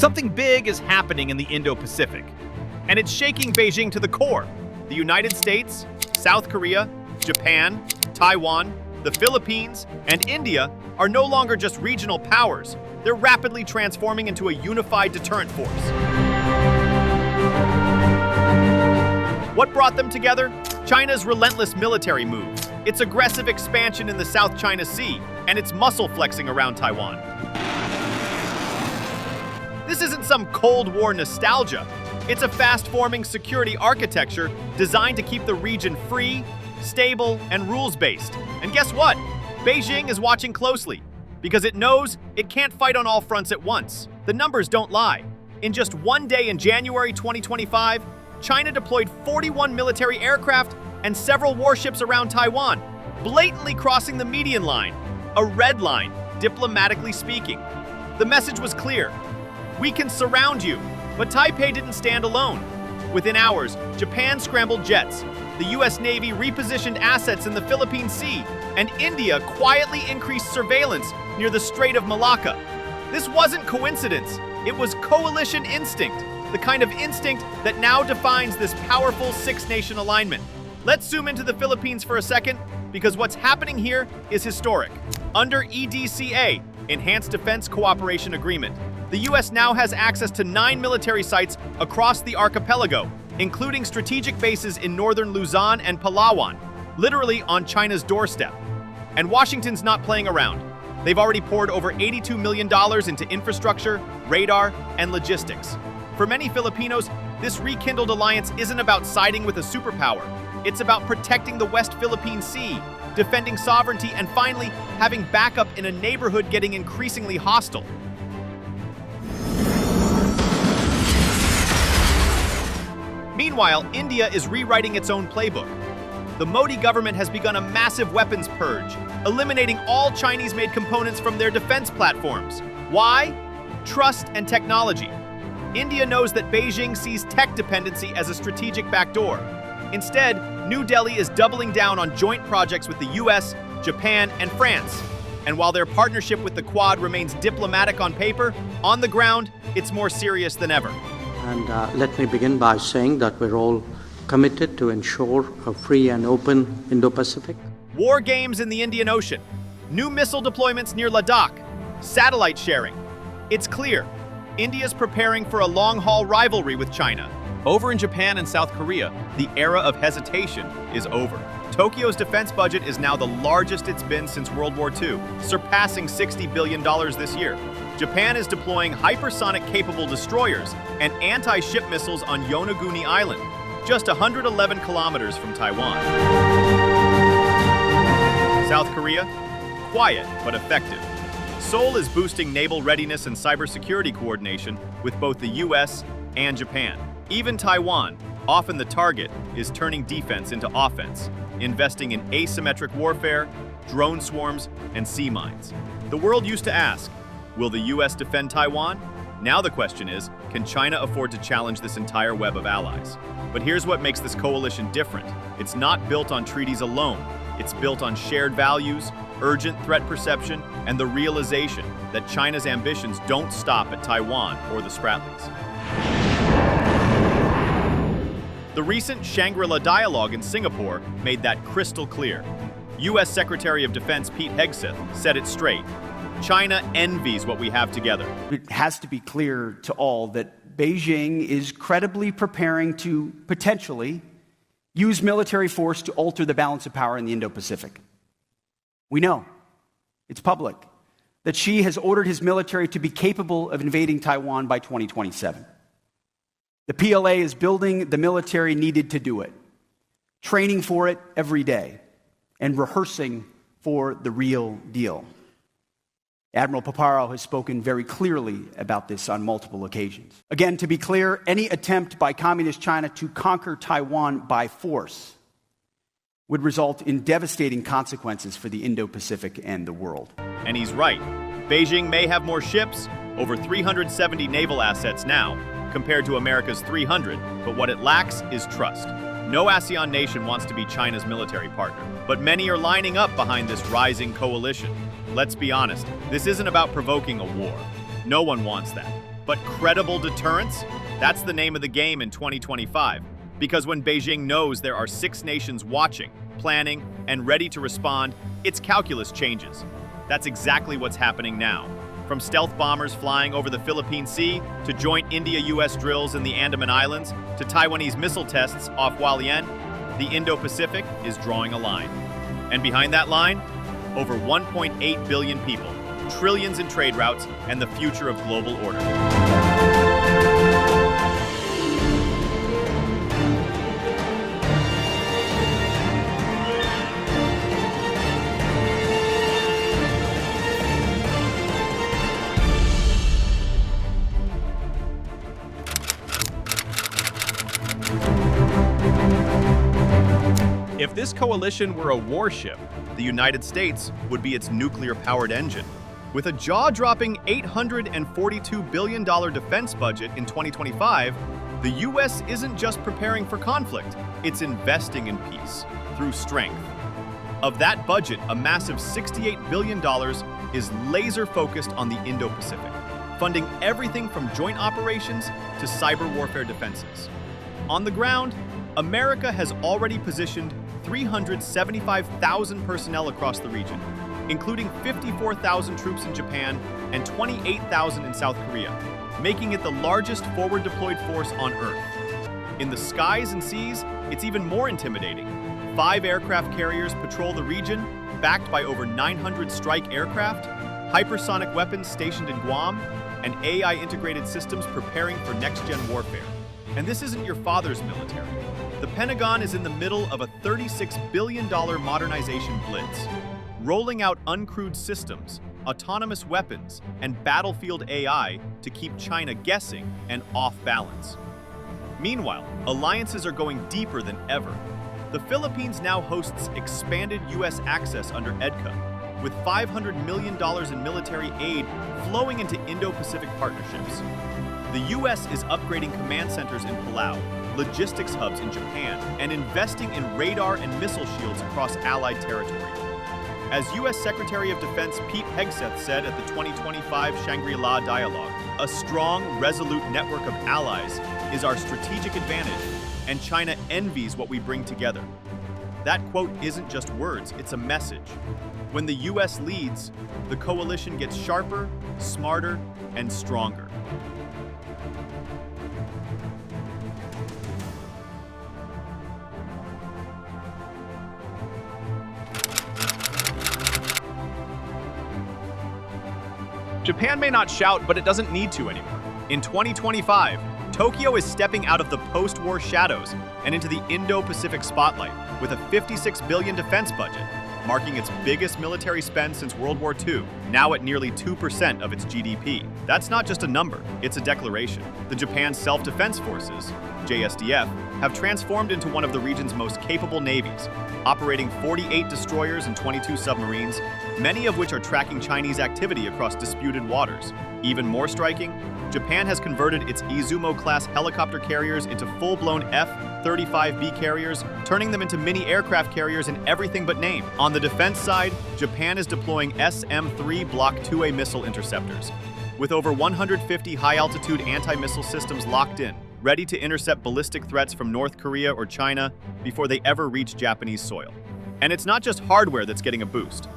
Something big is happening in the Indo-Pacific, and it's shaking Beijing to the core. The United States, South Korea, Japan, Taiwan, the Philippines, and India are no longer just regional powers. They're rapidly transforming into a unified deterrent force. What brought them together? China's relentless military moves, its aggressive expansion in the South China Sea, and its muscle flexing around Taiwan. This isn't some Cold War nostalgia. It's a fast-forming security architecture designed to keep the region free, stable, and rules-based. And guess what? Beijing is watching closely because it knows it can't fight on all fronts at once. The numbers don't lie. In just one day in January 2025, China deployed 41 military aircraft and several warships around Taiwan, blatantly crossing the median line, a red line, diplomatically speaking. The message was clear. We can surround you, but Taipei didn't stand alone. Within hours, Japan scrambled jets, the US Navy repositioned assets in the Philippine Sea, and India quietly increased surveillance near the Strait of Malacca. This wasn't coincidence, it was coalition instinct, the kind of instinct that now defines this powerful six-nation alignment. Let's zoom into the Philippines for a second, because what's happening here is historic. Under EDCA, Enhanced Defense Cooperation Agreement, the US now has access to 9 military sites across the archipelago, including strategic bases in northern Luzon and Palawan, literally on China's doorstep. And Washington's not playing around. They've already poured over $82 million into infrastructure, radar, and logistics. For many Filipinos, this rekindled alliance isn't about siding with a superpower. It's about protecting the West Philippine Sea, defending sovereignty, and finally having backup in a neighborhood getting increasingly hostile. Meanwhile, India is rewriting its own playbook. The Modi government has begun a massive weapons purge, eliminating all Chinese-made components from their defense platforms. Why? Trust and technology. India knows that Beijing sees tech dependency as a strategic backdoor. Instead, New Delhi is doubling down on joint projects with the US, Japan, and France. And while their partnership with the Quad remains diplomatic on paper, on the ground, it's more serious than ever. And let me begin by saying that we're all committed to ensure a free and open Indo-Pacific. War games in the Indian Ocean, new missile deployments near Ladakh, satellite sharing. It's clear, India's preparing for a long-haul rivalry with China. Over in Japan and South Korea, the era of hesitation is over. Tokyo's defense budget is now the largest it's been since World War II, surpassing $60 billion this year. Japan is deploying hypersonic-capable destroyers and anti-ship missiles on Yonaguni Island, just 111 kilometers from Taiwan. South Korea? Quiet but effective. Seoul is boosting naval readiness and cybersecurity coordination with both the US and Japan. Even Taiwan, often the target, is turning defense into offense, investing in asymmetric warfare, drone swarms, and sea mines. The world used to ask, will the US defend Taiwan? Now the question is, can China afford to challenge this entire web of allies? But here's what makes this coalition different. It's not built on treaties alone. It's built on shared values, urgent threat perception, and the realization that China's ambitions don't stop at Taiwan or the Spratlys. The recent Shangri-La dialogue in Singapore made that crystal clear. US Secretary of Defense Pete Hegseth said it straight. China envies what we have together. It has to be clear to all that Beijing is credibly preparing to potentially use military force to alter the balance of power in the Indo-Pacific. We know, it's public, that Xi has ordered his military to be capable of invading Taiwan by 2027. The PLA is building the military needed to do it, training for it every day, and rehearsing for the real deal. Admiral Paparo has spoken very clearly about this on multiple occasions. Again, to be clear, any attempt by Communist China to conquer Taiwan by force would result in devastating consequences for the Indo-Pacific and the world. And he's right. Beijing may have more ships, over 370 naval assets now, compared to America's 300, but what it lacks is trust. No ASEAN nation wants to be China's military partner, but many are lining up behind this rising coalition. Let's be honest, this isn't about provoking a war. No one wants that. But credible deterrence? That's the name of the game in 2025. Because when Beijing knows there are 6 nations watching, planning, and ready to respond, its calculus changes. That's exactly what's happening now. From stealth bombers flying over the Philippine Sea, to joint India-US drills in the Andaman Islands, to Taiwanese missile tests off Hualien, the Indo-Pacific is drawing a line. And behind that line, over 1.8 billion people, trillions in trade routes, and the future of global order. If this coalition were a warship, the United States would be its nuclear-powered engine. With a jaw-dropping $842 billion defense budget in 2025, the U.S. isn't just preparing for conflict, it's investing in peace through strength. Of that budget, a massive $68 billion is laser-focused on the Indo-Pacific, funding everything from joint operations to cyber warfare defenses. On the ground, America has already positioned 375,000 personnel across the region, including 54,000 troops in Japan and 28,000 in South Korea, making it the largest forward-deployed force on Earth. In the skies and seas, it's even more intimidating. 5 aircraft carriers patrol the region, backed by over 900 strike aircraft, hypersonic weapons stationed in Guam, and AI-integrated systems preparing for next-gen warfare. And this isn't your father's military. The Pentagon is in the middle of a $36 billion modernization blitz, rolling out uncrewed systems, autonomous weapons, and battlefield AI to keep China guessing and off balance. Meanwhile, alliances are going deeper than ever. The Philippines now hosts expanded U.S. access under EDCA, with $500 million in military aid flowing into Indo-Pacific partnerships. The U.S. is upgrading command centers in Palau, logistics hubs in Japan, and investing in radar and missile shields across allied territory. As U.S. Secretary of Defense Pete Hegseth said at the 2025 Shangri-La Dialogue, a strong, resolute network of allies is our strategic advantage, and China envies what we bring together. That quote isn't just words, it's a message. When the U.S. leads, the coalition gets sharper, smarter, and stronger. Japan may not shout, but it doesn't need to anymore. In 2025, Tokyo is stepping out of the post-war shadows and into the Indo-Pacific spotlight with a $56 billion defense budget, marking its biggest military spend since World War II, now at nearly 2% of its GDP. That's not just a number, it's a declaration. The Japan Self-Defense Forces, JSDF, have transformed into one of the region's most capable navies, operating 48 destroyers and 22 submarines, many of which are tracking Chinese activity across disputed waters. Even more striking, Japan has converted its Izumo-class helicopter carriers into full-blown F-35B carriers, turning them into mini aircraft carriers in everything but name. On the defense side, Japan is deploying SM-3 Block 2A missile interceptors, with over 150 high-altitude anti-missile systems locked in, ready to intercept ballistic threats from North Korea or China before they ever reach Japanese soil. And it's not just hardware that's getting a boost.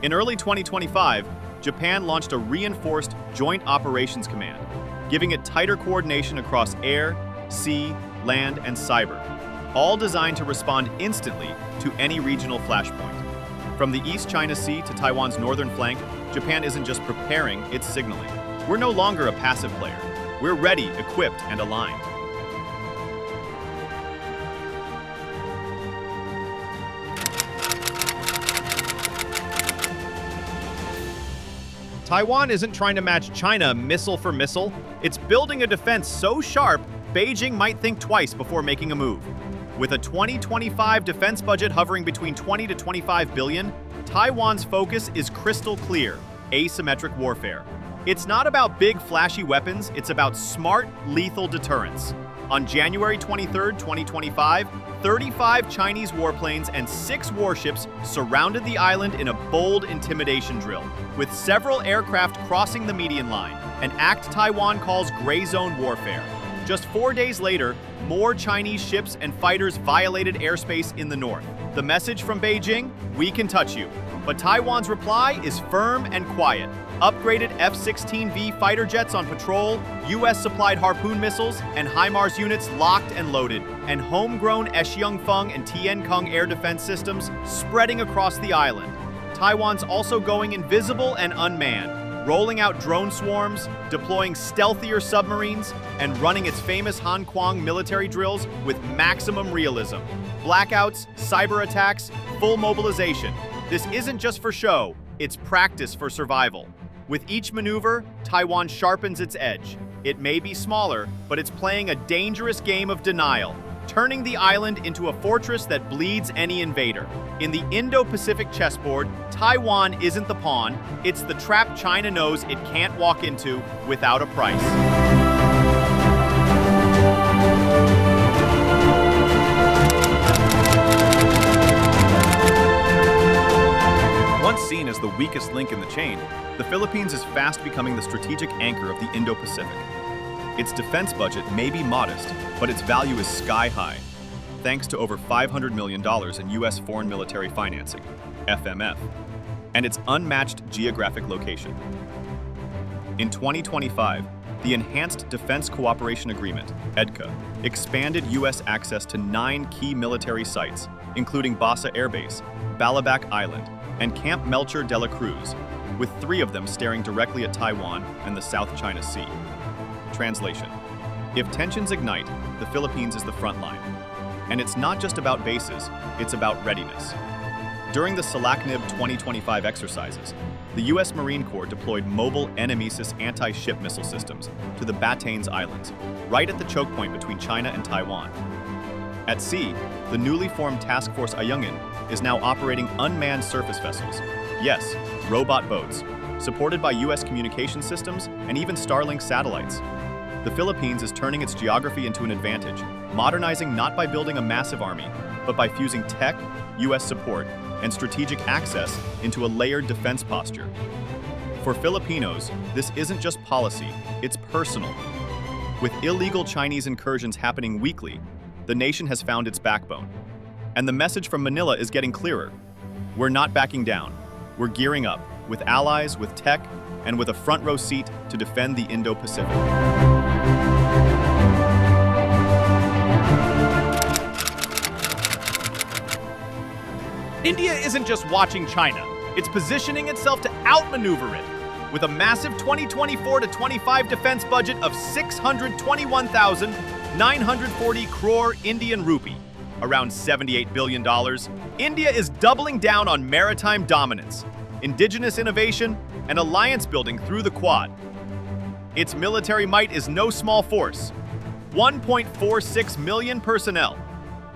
In early 2025, Japan launched a reinforced Joint Operations Command, giving it tighter coordination across air, sea, land, and cyber, all designed to respond instantly to any regional flashpoint. From the East China Sea to Taiwan's northern flank, Japan isn't just preparing, it's signaling. We're no longer a passive player. We're ready, equipped, and aligned. Taiwan isn't trying to match China missile for missile. It's building a defense so sharp, Beijing might think twice before making a move. With a 2025 defense budget hovering between 20 to 25 billion, Taiwan's focus is crystal clear: asymmetric warfare. It's not about big, flashy weapons, it's about smart, lethal deterrence. On January 23, 2025, 35 Chinese warplanes and 6 warships surrounded the island in a bold intimidation drill, with several aircraft crossing the median line, an act Taiwan calls gray zone warfare. Just 4 days later, more Chinese ships and fighters violated airspace in the north. The message from Beijing: we can touch you. But Taiwan's reply is firm and quiet. Upgraded F-16V fighter jets on patrol, US-supplied Harpoon missiles, and HIMARS units locked and loaded, and homegrown Exiongfeng and Tiankung air defense systems spreading across the island. Taiwan's also going invisible and unmanned, rolling out drone swarms, deploying stealthier submarines, and running its famous Han Kuang military drills with maximum realism. Blackouts, cyber attacks, full mobilization. This isn't just for show, it's practice for survival. With each maneuver, Taiwan sharpens its edge. It may be smaller, but it's playing a dangerous game of denial, turning the island into a fortress that bleeds any invader. In the Indo-Pacific chessboard, Taiwan isn't the pawn, it's the trap China knows it can't walk into without a price. Once seen as the weakest link in the chain, the Philippines is fast becoming the strategic anchor of the Indo-Pacific. Its defense budget may be modest, but its value is sky high, thanks to over $500 million in U.S. foreign military financing, FMF, and its unmatched geographic location. In 2025, the Enhanced Defense Cooperation Agreement, EDCA, expanded U.S. access to 9 key military sites, including Basa Air Base, Balabac Island, and Camp Melchor de la Cruz, with 3 of them staring directly at Taiwan and the South China Sea. Translation: if tensions ignite, the Philippines is the front line. And it's not just about bases, it's about readiness. During the Salaknib 2025 exercises, the U.S. Marine Corps deployed mobile Uneasy anti-ship missile systems to the Batanes Islands, right at the choke point between China and Taiwan. At sea, the newly formed Task Force Ayungin is now operating unmanned surface vessels. Yes, robot boats, supported by U.S. communication systems and even Starlink satellites. The Philippines is turning its geography into an advantage, modernizing not by building a massive army, but by fusing tech, U.S. support, and strategic access into a layered defense posture. For Filipinos, this isn't just policy, it's personal. With illegal Chinese incursions happening weekly, the nation has found its backbone. And the message from Manila is getting clearer. We're not backing down. We're gearing up, with allies, with tech, and with a front row seat to defend the Indo-Pacific. India isn't just watching China, it's positioning itself to outmaneuver it. With a massive 2024-25 defense budget of 621,940 crore Indian rupee, around $78 billion, India is doubling down on maritime dominance, indigenous innovation, and alliance building through the Quad. Its military might is no small force: 1.46 million personnel,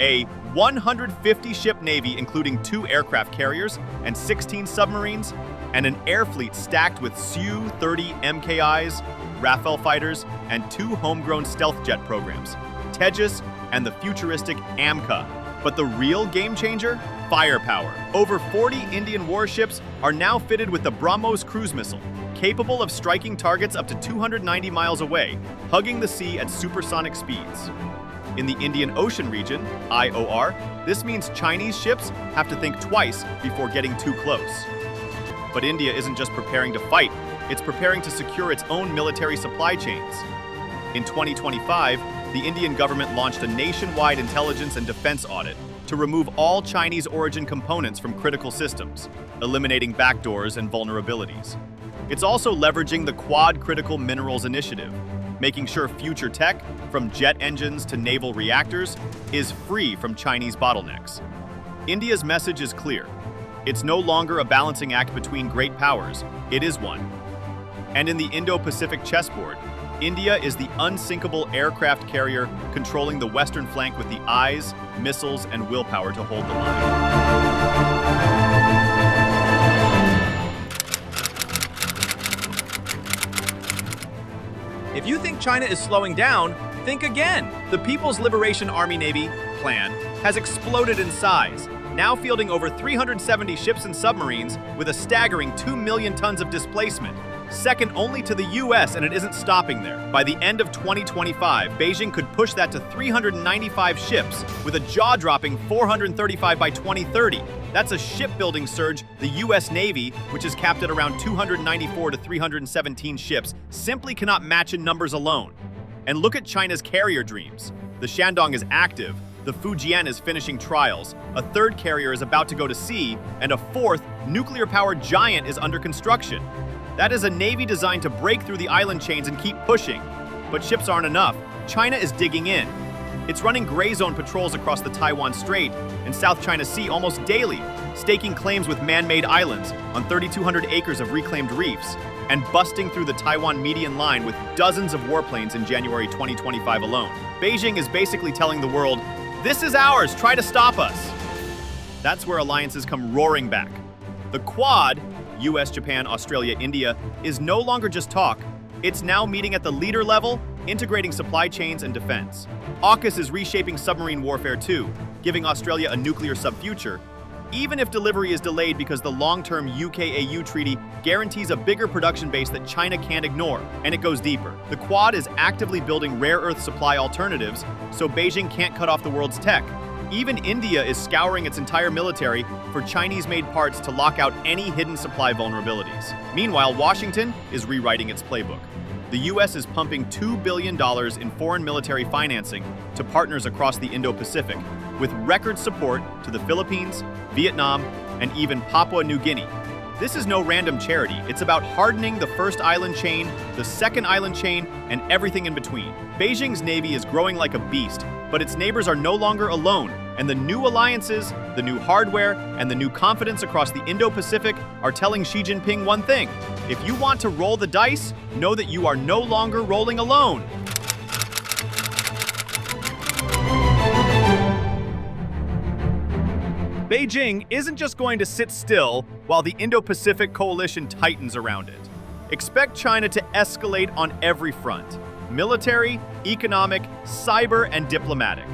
a 150-ship navy including 2 aircraft carriers and 16 submarines, and an air fleet stacked with Su-30 MKIs, Rafale fighters, and 2 homegrown stealth jet programs, Tejas and the futuristic AMCA. But the real game changer? Firepower. Over 40 Indian warships are now fitted with the BrahMos cruise missile, capable of striking targets up to 290 miles away, hugging the sea at supersonic speeds. In the Indian Ocean region, IOR, this means Chinese ships have to think twice before getting too close. But India isn't just preparing to fight, it's preparing to secure its own military supply chains. In 2025, the Indian government launched a nationwide intelligence and defense audit to remove all Chinese origin components from critical systems, eliminating backdoors and vulnerabilities. It's also leveraging the Quad Critical Minerals Initiative, making sure future tech, from jet engines to naval reactors, is free from Chinese bottlenecks. India's message is clear. It's no longer a balancing act between great powers, it is one. And in the Indo-Pacific chessboard, India is the unsinkable aircraft carrier controlling the western flank with the eyes, missiles, and willpower to hold the line. If you think China is slowing down, Think again. The People's Liberation Army Navy plan has exploded in size, now fielding over 370 ships and submarines with a staggering 2 million tons of displacement, second only to the US, and it isn't stopping there. By the end of 2025, Beijing could push that to 395 ships with a jaw-dropping 435 by 2030. That's a shipbuilding surge the US Navy, which is capped at around 294 to 317 ships, simply cannot match in numbers alone. And look at China's carrier dreams. The Shandong is active, the Fujian is finishing trials, a third carrier is about to go to sea, and a fourth, nuclear-powered giant is under construction. That is a navy designed to break through the island chains and keep pushing. But ships aren't enough. China is digging in. It's running gray zone patrols across the Taiwan Strait and South China Sea almost daily, staking claims with man-made islands on 3,200 acres of reclaimed reefs, and busting through the Taiwan median line with dozens of warplanes in January 2025 alone. Beijing is basically telling the world, "This is ours, try to stop us." That's where alliances come roaring back. The Quad, US, Japan, Australia, India, is no longer just talk. It's now meeting at the leader level, integrating supply chains and defense. AUKUS is reshaping submarine warfare too, giving Australia a nuclear sub-future, even if delivery is delayed because the long-term UK-AU treaty guarantees a bigger production base that China can't ignore, and it goes deeper. The Quad is actively building rare earth supply alternatives, so Beijing can't cut off the world's tech. Even India is scouring its entire military for Chinese-made parts to lock out any hidden supply vulnerabilities. Meanwhile, Washington is rewriting its playbook. The US is pumping $2 billion in foreign military financing to partners across the Indo-Pacific, with record support to the Philippines, Vietnam, and even Papua New Guinea. This is no random charity. It's about hardening the first island chain, the second island chain, and everything in between. Beijing's navy is growing like a beast, but its neighbors are no longer alone, and the new alliances, the new hardware, and the new confidence across the Indo-Pacific are telling Xi Jinping one thing: if you want to roll the dice, know that you are no longer rolling alone. Beijing isn't just going to sit still while the Indo-Pacific coalition tightens around it. Expect China to escalate on every front: military, economic, cyber, and diplomatic.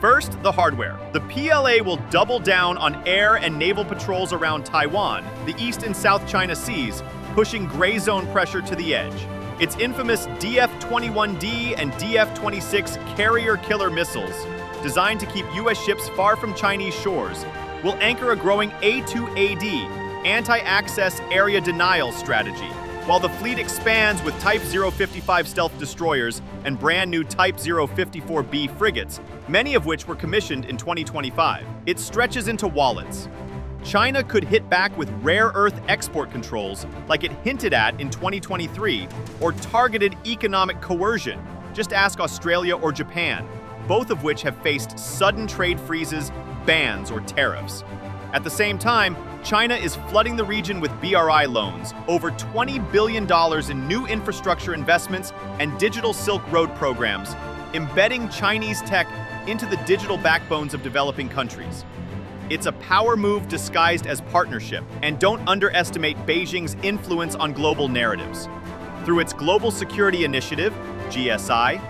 First, the hardware. The PLA will double down on air and naval patrols around Taiwan, the East and South China Seas, pushing gray zone pressure to the edge. Its infamous DF-21D and DF-26 carrier killer missiles, designed to keep U.S. ships far from Chinese shores, will anchor a growing A2AD, anti-access area denial strategy, while the fleet expands with Type 055 stealth destroyers and brand new Type 054B frigates, many of which were commissioned in 2025. It stretches into wallets. China could hit back with rare earth export controls like it hinted at in 2023, or targeted economic coercion. Just ask Australia or Japan, both of which have faced sudden trade freezes, bans, or tariffs. At the same time, China is flooding the region with BRI loans, over $20 billion in new infrastructure investments and digital Silk Road programs, embedding Chinese tech into the digital backbones of developing countries. It's a power move disguised as partnership, and don't underestimate Beijing's influence on global narratives. Through its Global Security Initiative, GSI,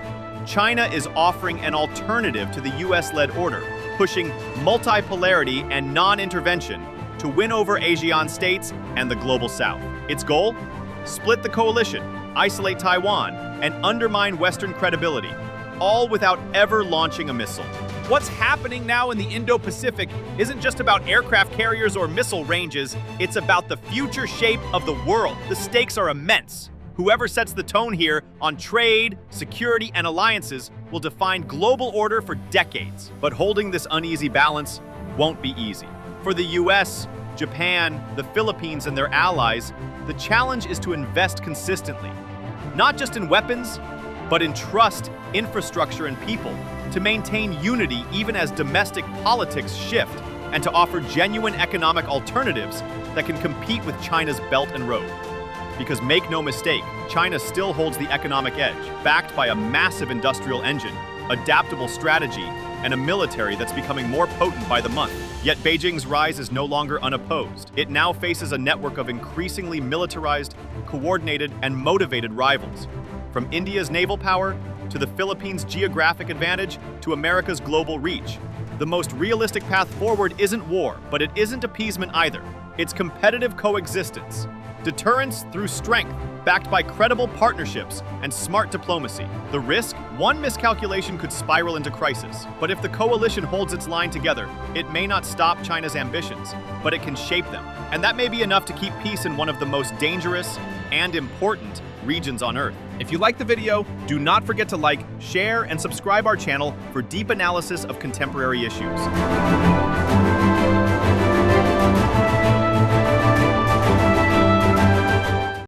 China is offering an alternative to the US-led order, pushing multipolarity and non-intervention to win over ASEAN states and the global south. Its goal? Split the coalition, isolate Taiwan, and undermine Western credibility, all without ever launching a missile. What's happening now in the Indo-Pacific isn't just about aircraft carriers or missile ranges, it's about the future shape of the world. The stakes are immense. Whoever sets the tone here on trade, security, and alliances will define global order for decades. But holding this uneasy balance won't be easy. For the US, Japan, the Philippines, and their allies, the challenge is to invest consistently, not just in weapons, but in trust, infrastructure, and people, to maintain unity even as domestic politics shift, and to offer genuine economic alternatives that can compete with China's Belt and Road. Because make no mistake, China still holds the economic edge, backed by a massive industrial engine, adaptable strategy, and a military that's becoming more potent by the month. Yet Beijing's rise is no longer unopposed. It now faces a network of increasingly militarized, coordinated, and motivated rivals. From India's naval power to the Philippines' geographic advantage to America's global reach. The most realistic path forward isn't war, but it isn't appeasement either. It's competitive coexistence. Deterrence through strength, backed by credible partnerships and smart diplomacy. The risk? One miscalculation could spiral into crisis. But if the coalition holds its line together, it may not stop China's ambitions, but it can shape them. And that may be enough to keep peace in one of the most dangerous and important regions on Earth. If you liked the video, do not forget to like, share, and subscribe our channel for deep analysis of contemporary issues.